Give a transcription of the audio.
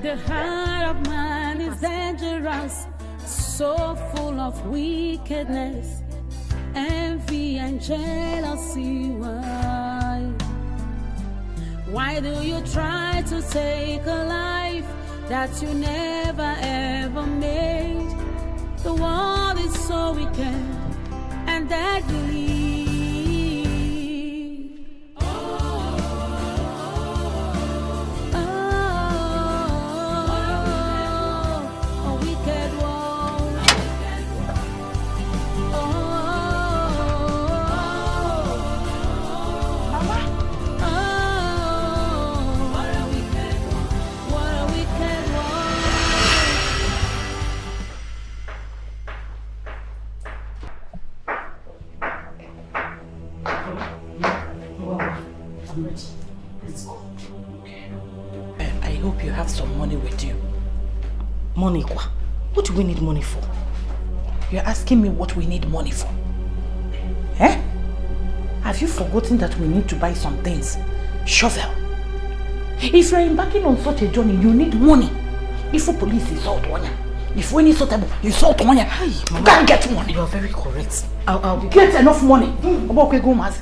The heart of man is dangerous, so full of wickedness, envy and jealousy. Why do you try to take a life that you never ever made? The world is so wicked and deadly. Some money with you. Money, what? What do we need money for? You're asking me what we need money for? Eh? Have you forgotten that we need to buy some things? Shovel. If you're embarking on such a journey, you need money. If a police is out on you, if we need suitable, you salt on you. You can't get money. You're very correct. I'll get enough money. Okay, go, Maz.